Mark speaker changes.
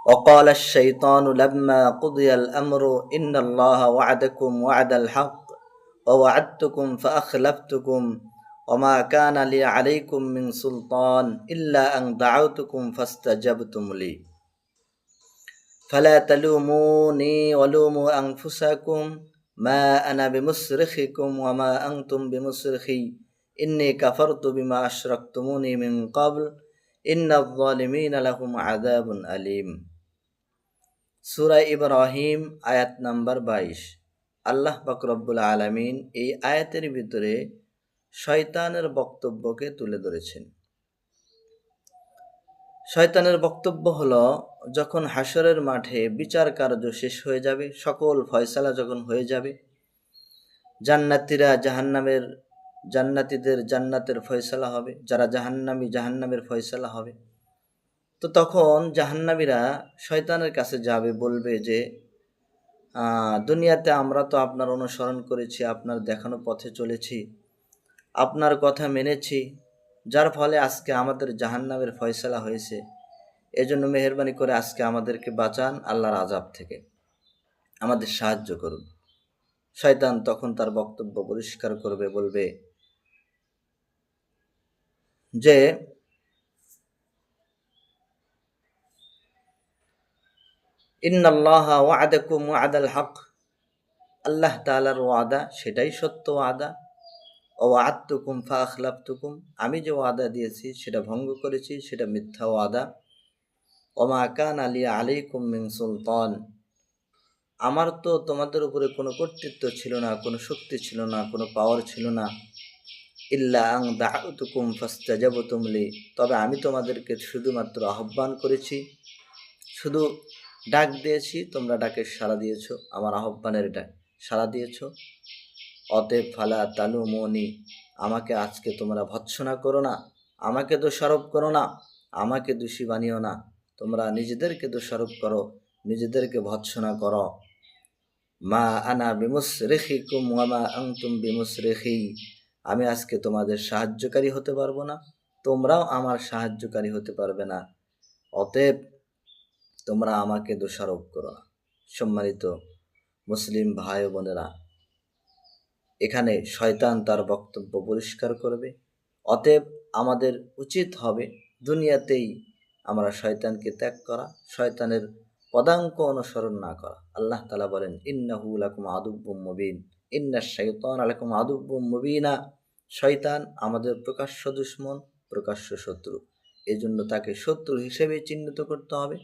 Speaker 1: وقال الشيطان لما قضي الأمر إن الله وعدكم وعد الحق ووعدتكم فأخلفتكم وما كان لي عليكم من سلطان إلا أن دعوتكم فاستجبتم لي فلا تلوموني ولوموا أنفسكم ما أنا بمصرخكم وما أنتم بمصرخي إني كفرت بما أشركتموني من قبل إن الظالمين لهم عذاب أليم। সূরা ইব্রাহিম আয়াত নাম্বার 22। আল্লাহ পাক রব্বুল আলামিন এই আয়াতের ভিতরে শয়তানের বক্তব্যকে তুলে ধরেছেন। শয়তানের বক্তব্য হলো, যখন হাসরের মাঠে বিচার কার্য শেষ হয়ে যাবে, সকল ফয়সালা যখন হয়ে যাবে, জান্নাতীদের জান্নাতের ফয়সালা হবে, যারা জাহান্নামী জাহান্নামের ফয়সালা হবে। তো তখন জাহান্নামীরা শয়তানের কাছে যাবে, বলবে যে দুনিয়াতে আমরা তো আপনার অনুসরণ করেছি, আপনার দেখানো পথে চলেছি, আপনার কথা মেনেছি, যার ফলে আজকে আমাদের জাহান্নামের ফয়সালা হয়েছে। এজন্য মেহেরবানি করে আজকে আমাদেরকে বাঁচান আল্লাহর আযাব থেকে, আমাদের সাহায্য করুন। শয়তান তখন তার বক্তব্য পরিষ্কার করবে, বলবে যে ইন্নাল্লাহা ওয়া'আদাকুম ওয়া'আদাল হক, আল্লাহ তাআলার ওয়াদা সেটাই সত্য ওয়াদা। ওয়া'আদতুকুম ফাআখলাফতুকুম, আমি যে ওয়াদা দিয়েছি সেটা ভঙ্গ করেছি, সেটা মিথ্যা ওয়াদা। ওমা কানা লি আলাইকুম মিন সুলতান, আমার তো তোমাদের উপরে কোনো কর্তৃত্ব ছিল না, কোনো শক্তি ছিল না, কোনো পাওয়ার ছিল না। ইল্লা আন দা'উতুকুম ফাস্তাজাবতুম লি, তবে আমি তোমাদেরকে শুধুমাত্র আহ্বান করেছি, শুধু ডাক দিয়েছি, তোমরা ডাকে সাড়া দিয়েছো, আমার আহ্বানের ডাক সাড়া দিয়েছো। অতএব ফালা তালুমুনি, আমাকে আজকে তোমরা ভৎসনা করো না, আমাকে দোষারোপ করো না, আমাকে দোষী বানিও না, তোমরা নিজেদেরকে দোষারোপ করো, নিজেদেরকে ভৎসনা করো। মা আনা বিমুসরিখিকুম ওয়া মা আনতুম বিমুসরিখি, আমি আজকে তোমাদের সাহায্যকারী হতে পারবো না, তোমরাও আমার সাহায্যকারী হতে পারবে না, অতএব তোমরা আমাকে দোষারোপ করো না। সম্মানিত মুসলিম ভাই বোনেরা, এখানে শয়তান তার বক্তব্য পরিষ্কার করবে। অতএব আমাদের উচিত হবে দুনিয়াতেই আমরা শয়তানকে ত্যাগ করা, শয়তানের পদাঙ্ক অনুসরণ না করা। আল্লাহ তাআলা বলেন, ইন্নাহু লাকুম আদুব্বুম মুবিন, ইন্নাশ শাইতানা লাকুম আদুব্বুম মুবিনা, শয়তান আমাদের প্রকাশ্য দুশমন, প্রকাশ্য শত্রু। এজন্য তাকে শত্রু হিসেবে চিহ্নিত করতে হবে,